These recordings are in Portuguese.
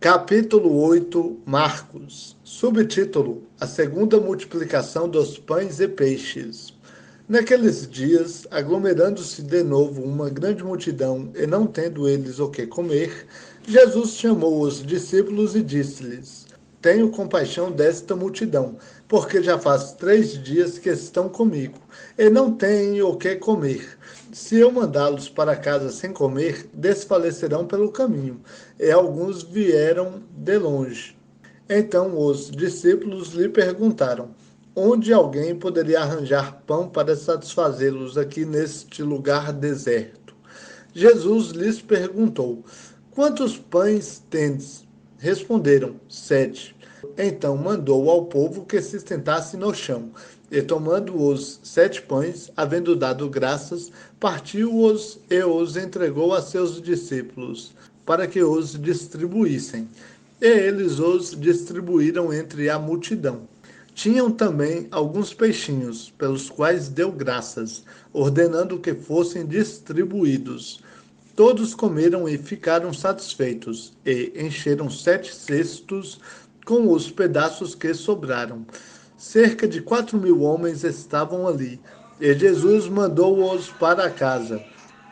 Capítulo 8, Marcos. Subtítulo: A segunda multiplicação dos pães e peixes. Naqueles dias, aglomerando-se de novo uma grande multidão, e não tendo eles o que comer, Jesus chamou os discípulos e disse-lhes: Tenho compaixão desta multidão, porque já faz 3 dias que estão comigo, e não têm o que comer. Se eu mandá-los para casa sem comer, desfalecerão pelo caminho, e alguns vieram de longe. Então os discípulos lhe perguntaram: Onde alguém poderia arranjar pão para satisfazê-los aqui neste lugar deserto? Jesus lhes perguntou: Quantos pães tendes? Responderam: 7. Então mandou ao povo que se sentasse no chão. E tomando os 7 pães, havendo dado graças, partiu-os e os entregou a seus discípulos, para que os distribuíssem. E eles os distribuíram entre a multidão. Tinham também alguns peixinhos, pelos quais deu graças, ordenando que fossem distribuídos. Todos comeram e ficaram satisfeitos, e encheram 7 cestos com os pedaços que sobraram. Cerca de 4.000 homens estavam ali, e Jesus mandou-os para casa.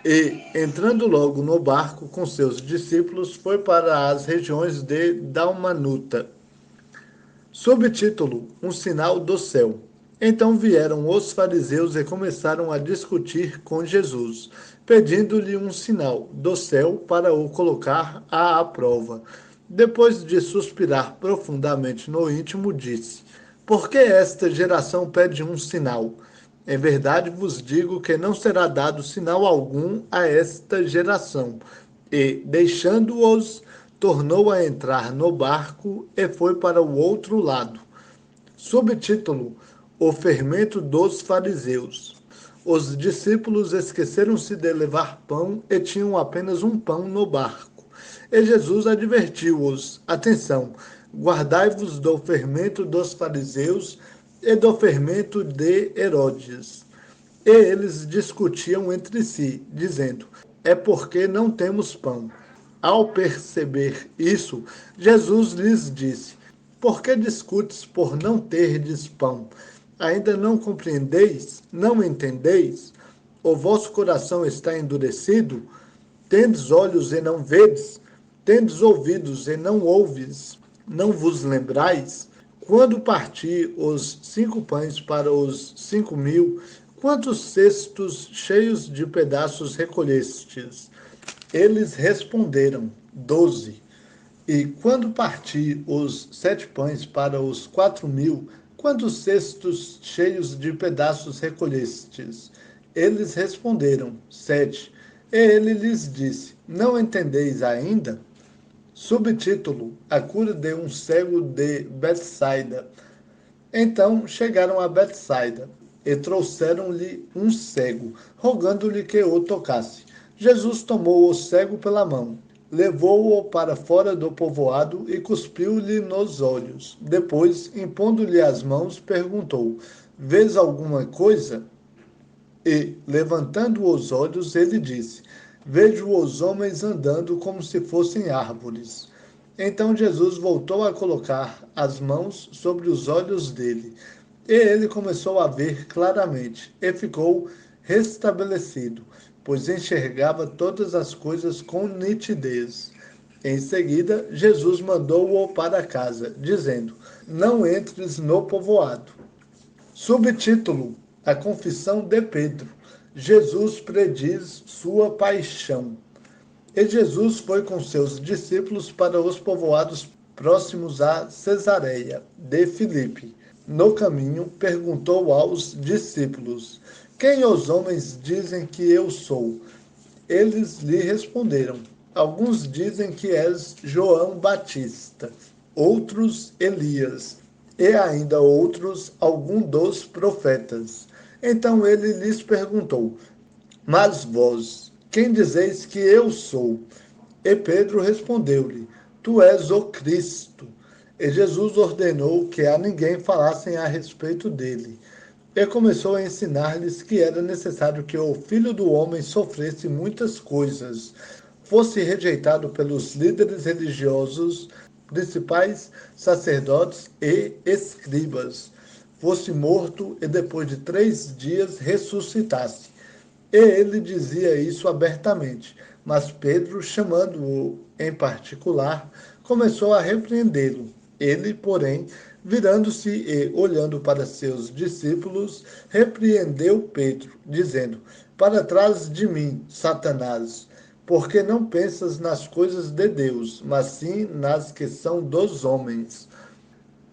E, entrando logo no barco com seus discípulos, foi para as regiões de Dalmanuta. Subtítulo: Um sinal do céu. Então vieram os fariseus e começaram a discutir com Jesus, pedindo-lhe um sinal do céu para o colocar à prova. Depois de suspirar profundamente no íntimo, disse: Por que esta geração pede um sinal? Em verdade vos digo que não será dado sinal algum a esta geração. E, deixando-os, tornou a entrar no barco e foi para o outro lado. Subtítulo: O fermento dos fariseus. Os discípulos esqueceram-se de levar pão e tinham apenas um pão no barco. E Jesus advertiu-os: Atenção, guardai-vos do fermento dos fariseus e do fermento de Herodes. E eles discutiam entre si, dizendo: É porque não temos pão. Ao perceber isso, Jesus lhes disse: Por que discutes por não terdes pão? Ainda não compreendeis? Não entendeis? O vosso coração está endurecido? Tendes olhos e não vedes? Tendes ouvidos e não ouves? Não vos lembrais? Quando parti os 5 pães para os 5.000, quantos cestos cheios de pedaços recolhestes? Eles responderam: 12. E quando parti os 7 pães para os 4.000, quantos cestos cheios de pedaços recolhestes? Eles responderam: 7. E ele lhes disse: Não entendeis ainda? Subtítulo: A cura de um cego de Betsaida. Então chegaram a Betsaida e trouxeram-lhe um cego, rogando-lhe que o tocasse. Jesus tomou o cego pela mão, levou-o para fora do povoado e cuspiu-lhe nos olhos. Depois, impondo-lhe as mãos, perguntou: Vês alguma coisa? E, levantando os olhos, ele disse: Vejo os homens andando como se fossem árvores. Então Jesus voltou a colocar as mãos sobre os olhos dele, e ele começou a ver claramente, e ficou restabelecido, pois enxergava todas as coisas com nitidez. Em seguida, Jesus mandou-o para casa, dizendo: Não entres no povoado. Subtítulo: A confissão de Pedro. Jesus prediz sua paixão. E Jesus foi com seus discípulos para os povoados próximos a Cesareia de Filipe. No caminho, perguntou aos discípulos: Quem os homens dizem que eu sou? Eles lhe responderam: Alguns dizem que és João Batista, outros Elias, e ainda outros algum dos profetas. Então ele lhes perguntou: Mas vós, quem dizeis que eu sou? E Pedro respondeu-lhe: Tu és o Cristo. E Jesus ordenou que a ninguém falassem a respeito dele. E começou a ensinar-lhes que era necessário que o Filho do Homem sofresse muitas coisas, fosse rejeitado pelos líderes religiosos, principais sacerdotes e escribas, fosse morto e depois de 3 dias ressuscitasse. E ele dizia isso abertamente, mas Pedro, chamando-o em particular, começou a repreendê-lo. Ele, porém, virando-se e olhando para seus discípulos, repreendeu Pedro, dizendo: Para trás de mim, Satanás, porque não pensas nas coisas de Deus, mas sim nas que são dos homens.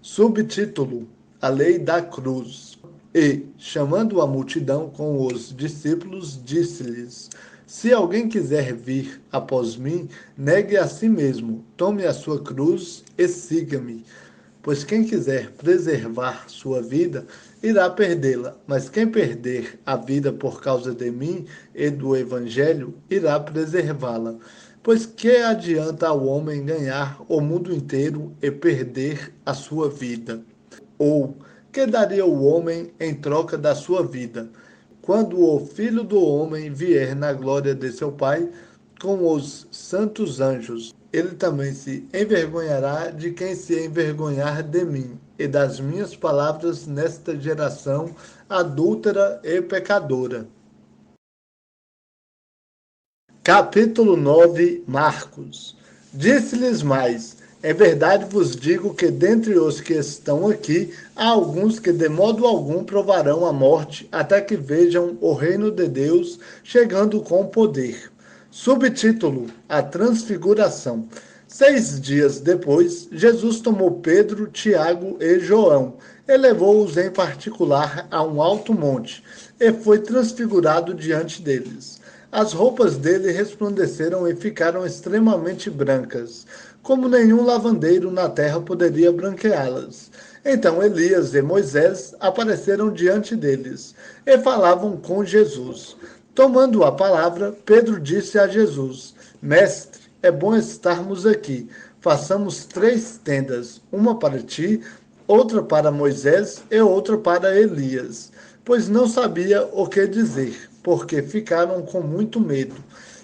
Subtítulo: A Lei da Cruz. E, chamando a multidão com os discípulos, disse-lhes: Se alguém quiser vir após mim, negue a si mesmo, tome a sua cruz e siga-me. Pois quem quiser preservar sua vida, irá perdê-la, mas quem perder a vida por causa de mim e do Evangelho, irá preservá-la. Pois que adianta ao homem ganhar o mundo inteiro e perder a sua vida? Ou que daria o homem em troca da sua vida? Quando o Filho do Homem vier na glória de seu Pai com os santos anjos, ele também se envergonhará de quem se envergonhar de mim e das minhas palavras nesta geração adúltera e pecadora. Capítulo 9, Marcos. Disse-lhes mais: É verdade vos digo que dentre os que estão aqui, há alguns que de modo algum provarão a morte, até que vejam o reino de Deus chegando com poder. Subtítulo: A Transfiguração. 6 dias depois, Jesus tomou Pedro, Tiago e João e levou-os em particular a um alto monte, e foi transfigurado diante deles. As roupas dele resplandeceram e ficaram extremamente brancas, como nenhum lavandeiro na terra poderia branqueá-las. Então Elias e Moisés apareceram diante deles e falavam com Jesus. Tomando a palavra, Pedro disse a Jesus: Mestre, é bom estarmos aqui. Façamos 3 tendas, uma para ti, outra para Moisés e outra para Elias, pois não sabia o que dizer, porque ficaram com muito medo.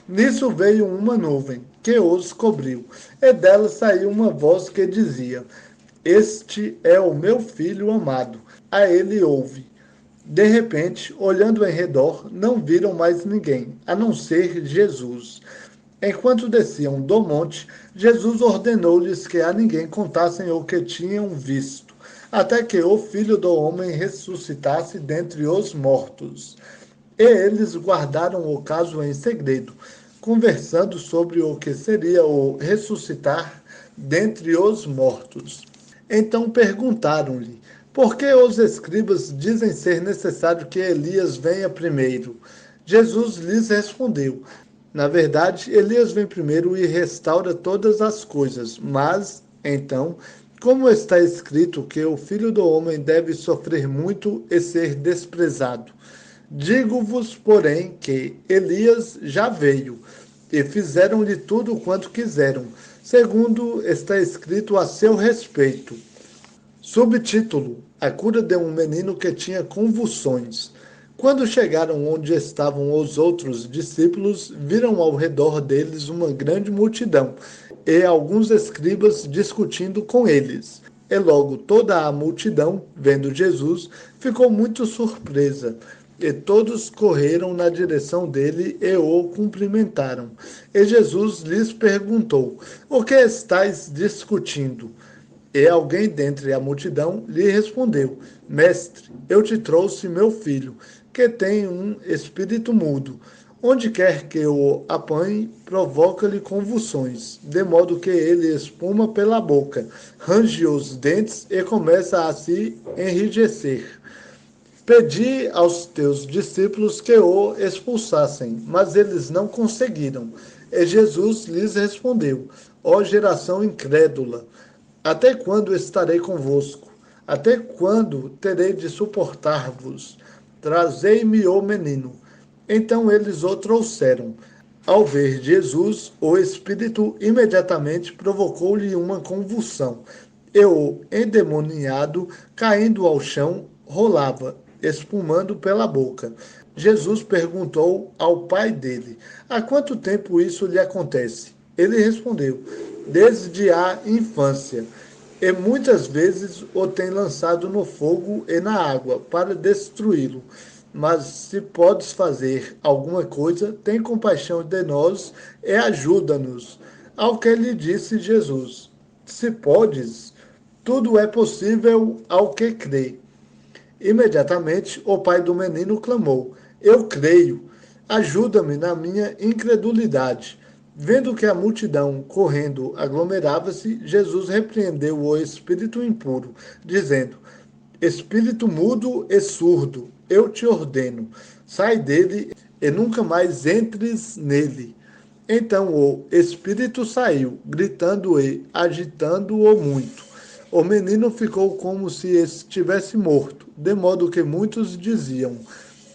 Nisso veio uma nuvem, que os cobriu, e dela saiu uma voz que dizia: Este é o meu filho amado, a ele ouve. De repente, olhando em redor, não viram mais ninguém, a não ser Jesus. Enquanto desciam do monte, Jesus ordenou-lhes que a ninguém contassem o que tinham visto, até que o Filho do Homem ressuscitasse dentre os mortos. E eles guardaram o caso em segredo, conversando sobre o que seria o ressuscitar dentre os mortos. Então perguntaram-lhe: Por que os escribas dizem ser necessário que Elias venha primeiro? Jesus lhes respondeu: Na verdade, Elias vem primeiro e restaura todas as coisas, mas, então, como está escrito que o Filho do Homem deve sofrer muito e ser desprezado? Digo-vos, porém, que Elias já veio, e fizeram-lhe tudo quanto quiseram, segundo está escrito a seu respeito. Subtítulo: A cura de um menino que tinha convulsões. Quando chegaram onde estavam os outros discípulos, viram ao redor deles uma grande multidão e alguns escribas discutindo com eles. E logo toda a multidão, vendo Jesus, ficou muito surpresa. E todos correram na direção dele e o cumprimentaram. E Jesus lhes perguntou: O que estáis discutindo? E alguém dentre a multidão lhe respondeu: Mestre, eu te trouxe meu filho, que tem um espírito mudo. Onde quer que o apanhe, provoca-lhe convulsões, de modo que ele espuma pela boca, range os dentes e começa a se enrijecer. Pedi aos teus discípulos que o expulsassem, mas eles não conseguiram. E Jesus lhes respondeu: Ó geração incrédula, até quando estarei convosco? Até quando terei de suportar-vos? Trazei-me o menino. Então eles o trouxeram. Ao ver Jesus, o espírito imediatamente provocou-lhe uma convulsão. E o endemoniado, caindo ao chão, rolava, espumando pela boca. Jesus perguntou ao pai dele: há quanto tempo isso lhe acontece? Ele respondeu: desde a infância. E muitas vezes o tem lançado no fogo e na água para destruí-lo. Mas se podes fazer alguma coisa, tem compaixão de nós e ajuda-nos. Ao que lhe disse Jesus: se podes, tudo é possível ao que crê. Imediatamente o pai do menino clamou: eu creio, ajuda-me na minha incredulidade. Vendo que a multidão correndo aglomerava-se, Jesus repreendeu o espírito impuro, dizendo: espírito mudo e surdo, eu te ordeno, sai dele e nunca mais entres nele. Então o espírito saiu, gritando e agitando-o muito. O menino ficou como se estivesse morto, de modo que muitos diziam: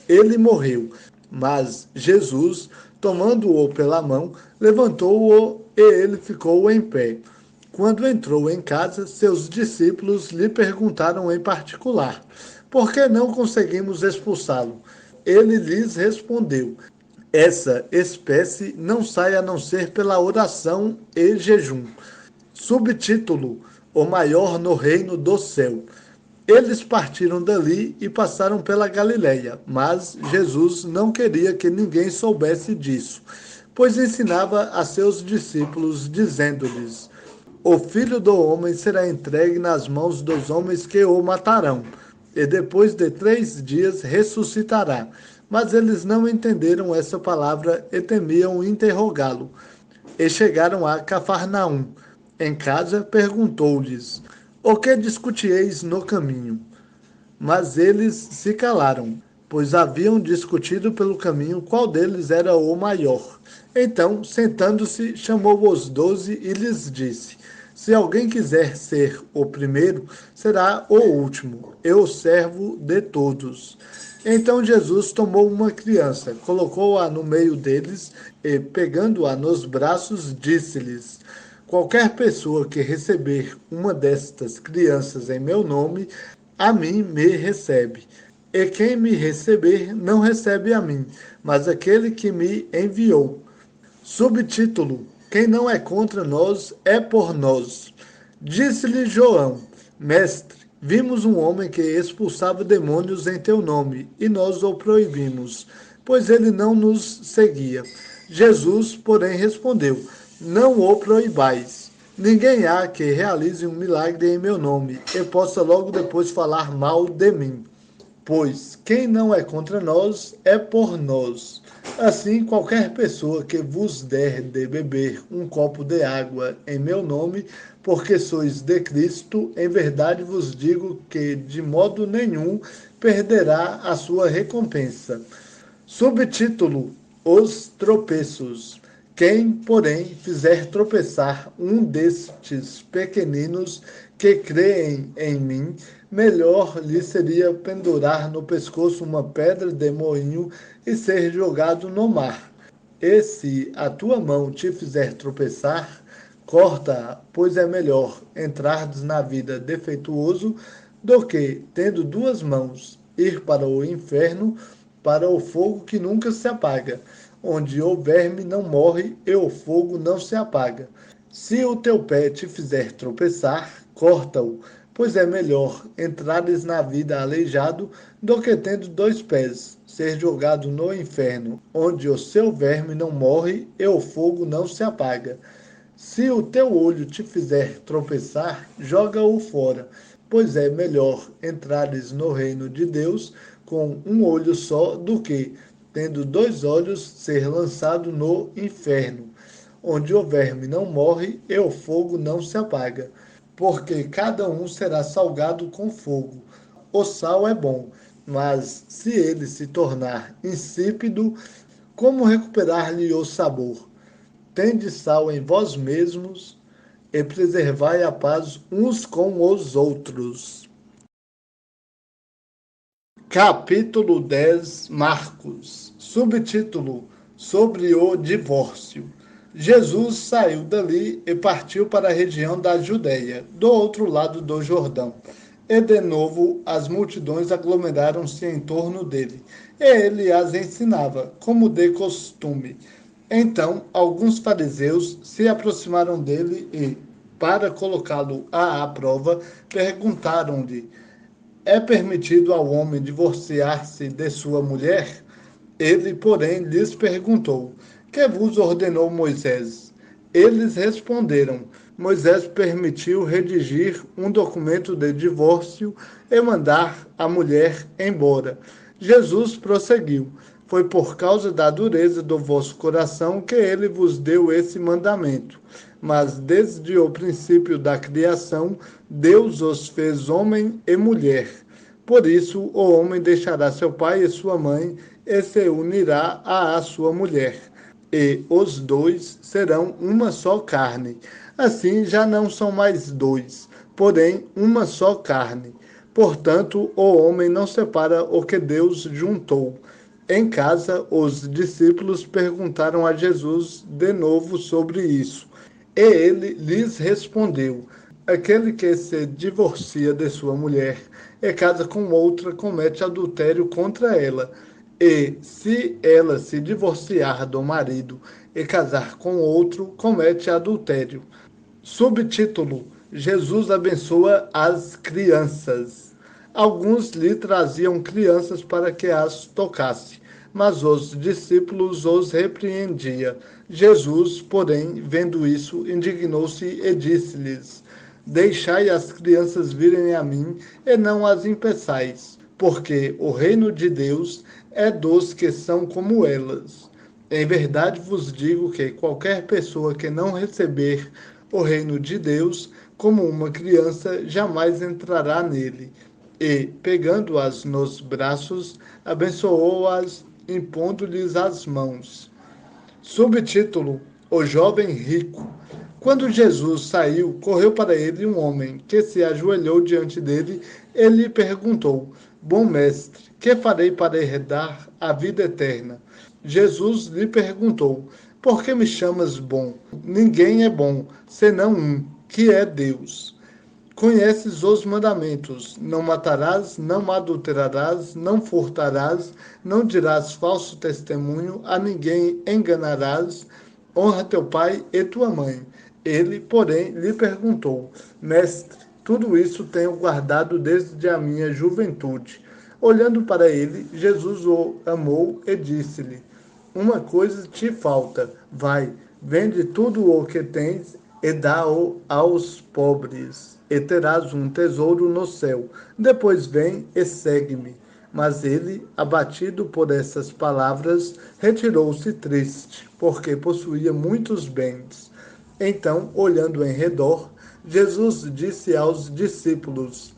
ele morreu. Mas Jesus, tomando-o pela mão, levantou-o e ele ficou em pé. Quando entrou em casa, seus discípulos lhe perguntaram em particular: por que não conseguimos expulsá-lo? Ele lhes respondeu: essa espécie não sai a não ser pela oração e jejum. Subtítulo: o maior no reino do céu. Eles partiram dali e passaram pela Galiléia, mas Jesus não queria que ninguém soubesse disso, pois ensinava a seus discípulos, dizendo-lhes: o filho do homem será entregue nas mãos dos homens que o matarão, e depois de 3 dias ressuscitará. Mas eles não entenderam essa palavra e temiam interrogá-lo. E chegaram a Cafarnaum. Em casa, perguntou-lhes: o que discutieis no caminho? Mas eles se calaram, pois haviam discutido pelo caminho qual deles era o maior. Então, sentando-se, chamou os 12 e lhes disse: se alguém quiser ser o primeiro, será o último, e o servo de todos. Então Jesus tomou uma criança, colocou-a no meio deles e, pegando-a nos braços, disse-lhes: qualquer pessoa que receber uma destas crianças em meu nome, a mim me recebe. E quem me receber, não recebe a mim, mas aquele que me enviou. Subtítulo: quem não é contra nós é por nós. Disse-lhe João: mestre, vimos um homem que expulsava demônios em teu nome, e nós o proibimos, pois ele não nos seguia. Jesus, porém, respondeu: não o proibais. Ninguém há que realize um milagre em meu nome e possa logo depois falar mal de mim. Pois quem não é contra nós é por nós. Assim, qualquer pessoa que vos der de beber um copo de água em meu nome, porque sois de Cristo, em verdade vos digo que de modo nenhum perderá a sua recompensa. Subtítulo: os tropeços. Quem, porém, fizer tropeçar um destes pequeninos que creem em mim, melhor lhe seria pendurar no pescoço uma pedra de moinho e ser jogado no mar. E se a tua mão te fizer tropeçar, corta-a, pois é melhor entrardes na vida defeituoso do que, tendo 2 mãos, ir para o inferno, para o fogo que nunca se apaga, onde o verme não morre e o fogo não se apaga. Se o teu pé te fizer tropeçar, corta-o, pois é melhor entrares na vida aleijado do que tendo 2 pés, ser jogado no inferno, onde o seu verme não morre e o fogo não se apaga. Se o teu olho te fizer tropeçar, joga-o fora, pois é melhor entrares no reino de Deus com um olho só do que, tendo 2 olhos, ser lançado no inferno, onde o verme não morre e o fogo não se apaga. Porque cada um será salgado com fogo. O sal é bom, mas se ele se tornar insípido, como recuperar-lhe o sabor? Tende sal em vós mesmos e preservai a paz uns com os outros. Capítulo 10, Marcos. Subtítulo: sobre o divórcio. Jesus saiu dali e partiu para a região da Judéia, do outro lado do Jordão. E de novo as multidões aglomeraram-se em torno dele. E ele as ensinava, como de costume. Então alguns fariseus se aproximaram dele e, para colocá-lo à prova, perguntaram-lhe: é permitido ao homem divorciar-se de sua mulher? Ele, porém, lhes perguntou: que vos ordenou Moisés? Eles responderam: Moisés permitiu redigir um documento de divórcio e mandar a mulher embora. Jesus prosseguiu: foi por causa da dureza do vosso coração que ele vos deu esse mandamento. Mas desde o princípio da criação, Deus os fez homem e mulher. Por isso, o homem deixará seu pai e sua mãe e se unirá à sua mulher, e os dois serão uma só carne. Assim já não são mais dois, porém uma só carne. Portanto, o homem não separa o que Deus juntou. Em casa, os discípulos perguntaram a Jesus de novo sobre isso. E ele lhes respondeu: aquele que se divorcia de sua mulher e casa com outra comete adultério contra ela. E se ela se divorciar do marido e casar com outro, comete adultério. Subtítulo: Jesus abençoa as crianças. Alguns lhe traziam crianças para que as tocasse, mas os discípulos os repreendia. Jesus, porém, vendo isso, indignou-se e disse-lhes: deixai as crianças virem a mim e não as impeçais, porque o reino de Deus é dos que são como elas. Em verdade vos digo que qualquer pessoa que não receber o reino de Deus como uma criança jamais entrará nele. E, pegando-as nos braços, abençoou-as, impondo-lhes as mãos. Subtítulo: o jovem rico. Quando Jesus saiu, correu para ele um homem, que se ajoelhou diante dele e lhe perguntou: bom mestre, que farei para herdar a vida eterna? Jesus lhe perguntou: por que me chamas bom? Ninguém é bom, senão um, que é Deus. Conheces os mandamentos: não matarás, não adulterarás, não furtarás, não dirás falso testemunho, a ninguém enganarás, honra teu pai e tua mãe. Ele, porém, lhe perguntou: mestre, tudo isso tenho guardado desde a minha juventude. Olhando para ele, Jesus o amou e disse-lhe: uma coisa te falta. Vai, vende tudo o que tens e dá-o aos pobres, e terás um tesouro no céu. Depois vem e segue-me. Mas ele, abatido por essas palavras, retirou-se triste, porque possuía muitos bens. Então, olhando em redor, Jesus disse aos discípulos: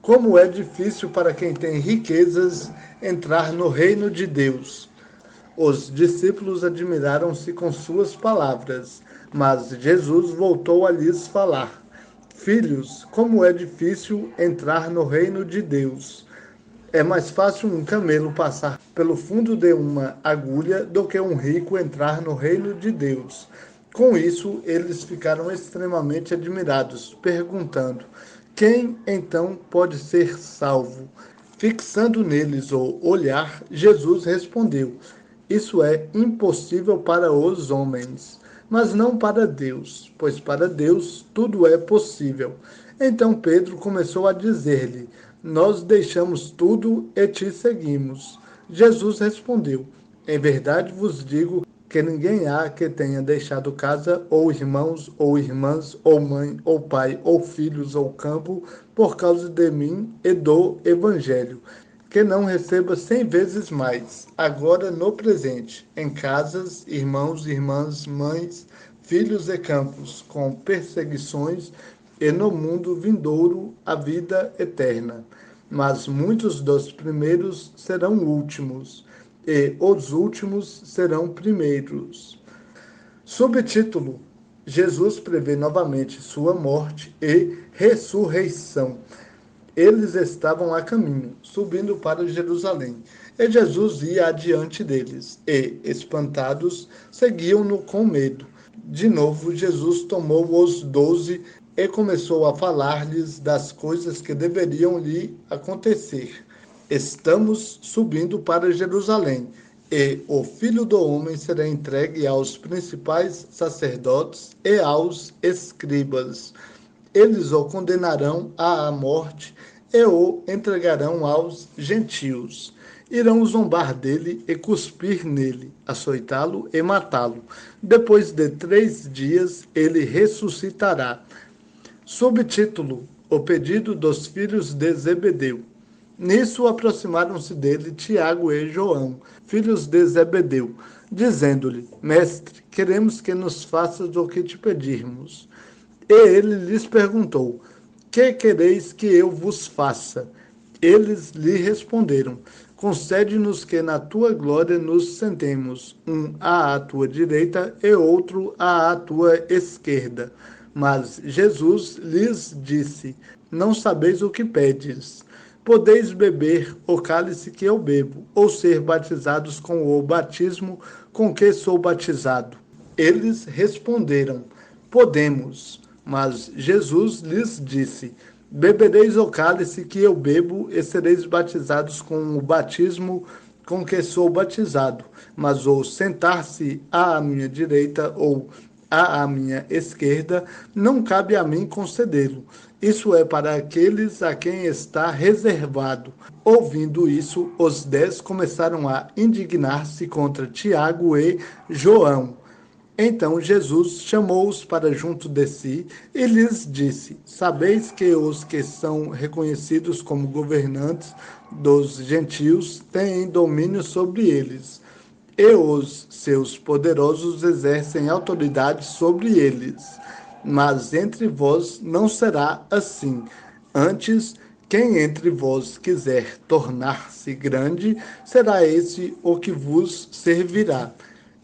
como é difícil para quem tem riquezas entrar no reino de Deus. Os discípulos admiraram-se com suas palavras, mas Jesus voltou a lhes falar: filhos, como é difícil entrar no reino de Deus. É mais fácil um camelo passar pelo fundo de uma agulha do que um rico entrar no reino de Deus. Com isso, eles ficaram extremamente admirados, perguntando: quem então pode ser salvo? Fixando neles o olhar, Jesus respondeu: isso é impossível para os homens, mas não para Deus, pois para Deus tudo é possível. Então Pedro começou a dizer-lhe: nós deixamos tudo e te seguimos. Jesus respondeu: em verdade vos digo que ninguém há que tenha deixado casa, ou irmãos, ou irmãs, ou mãe, ou pai, ou filhos, ou campo, por causa de mim e do Evangelho, que não receba 100 vezes mais, agora no presente, em casas, irmãos, irmãs, mães, filhos e campos, com perseguições, e no mundo vindouro a vida eterna. Mas muitos dos primeiros serão últimos, e os últimos serão primeiros. Subtítulo: Jesus prevê novamente sua morte e ressurreição. Eles estavam a caminho, subindo para Jerusalém, e Jesus ia adiante deles, e, espantados, seguiam-no com medo. De novo, Jesus tomou os 12 e começou a falar-lhes das coisas que deveriam lhe acontecer. Estamos subindo para Jerusalém, e o Filho do Homem será entregue aos principais sacerdotes e aos escribas. Eles o condenarão à morte e o entregarão aos gentios. Irão zombar dele e cuspir nele, açoitá-lo e matá-lo. Depois de 3 dias ele ressuscitará. Subtítulo: O pedido dos filhos de Zebedeu. Nisso aproximaram-se dele Tiago e João, filhos de Zebedeu, dizendo-lhe: Mestre, queremos que nos faças o que te pedirmos. E ele lhes perguntou: Que quereis que eu vos faça? Eles lhe responderam: Concede-nos que na tua glória nos sentemos, um à tua direita e outro à tua esquerda. Mas Jesus lhes disse: Não sabeis o que pedes. Podeis beber o cálice que eu bebo, ou ser batizados com o batismo com que sou batizado. Eles responderam: Podemos. Mas Jesus lhes disse: Bebereis o cálice que eu bebo e sereis batizados com o batismo com que sou batizado. Mas o sentar-se à minha direita ou à minha esquerda não cabe a mim concedê-lo. Isso é para aqueles a quem está reservado. Ouvindo isso, os 10 começaram a indignar-se contra Tiago e João. Então Jesus chamou-os para junto de si e lhes disse: Sabeis que os que são reconhecidos como governantes dos gentios têm domínio sobre eles, e os seus poderosos exercem autoridade sobre eles. Mas entre vós não será assim. Antes, quem entre vós quiser tornar-se grande, será esse o que vos servirá.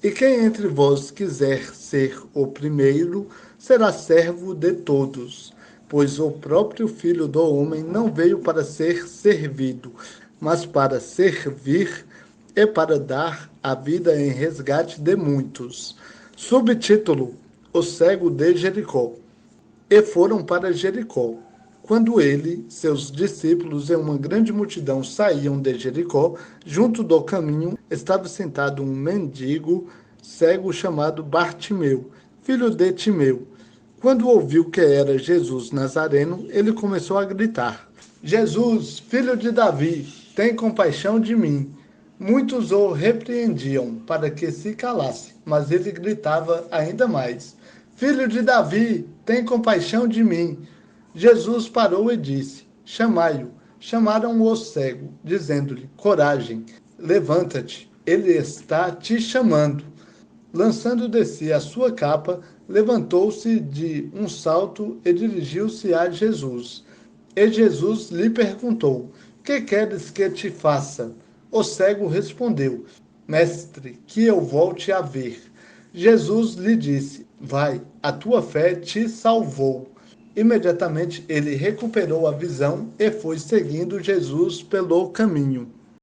E quem entre vós quiser ser o primeiro, será servo de todos. Pois o próprio Filho do Homem não veio para ser servido, mas para servir e para dar a vida em resgate de muitos. Subtítulo: O cego de Jericó. E foram para Jericó. Quando ele, seus discípulos e uma grande multidão saíam de Jericó, junto do caminho estava sentado um mendigo cego chamado Bartimeu, filho de Timeu. Quando ouviu que era Jesus Nazareno, ele começou a gritar: Jesus, filho de Davi, tem compaixão de mim. Muitos o repreendiam para que se calasse, mas ele gritava ainda mais: Filho de Davi, tem compaixão de mim. Jesus parou e disse: Chamai-o. Chamaram o cego, dizendo-lhe: Coragem, levanta-te, ele está te chamando. Lançando de si a sua capa, levantou-se de um salto e dirigiu-se a Jesus. E Jesus lhe perguntou: Que queres que te faça? O cego respondeu: Mestre, que eu volte a ver. Jesus lhe disse: Vai, a tua fé te salvou. Imediatamente ele recuperou a visão e foi seguindo Jesus pelo caminho.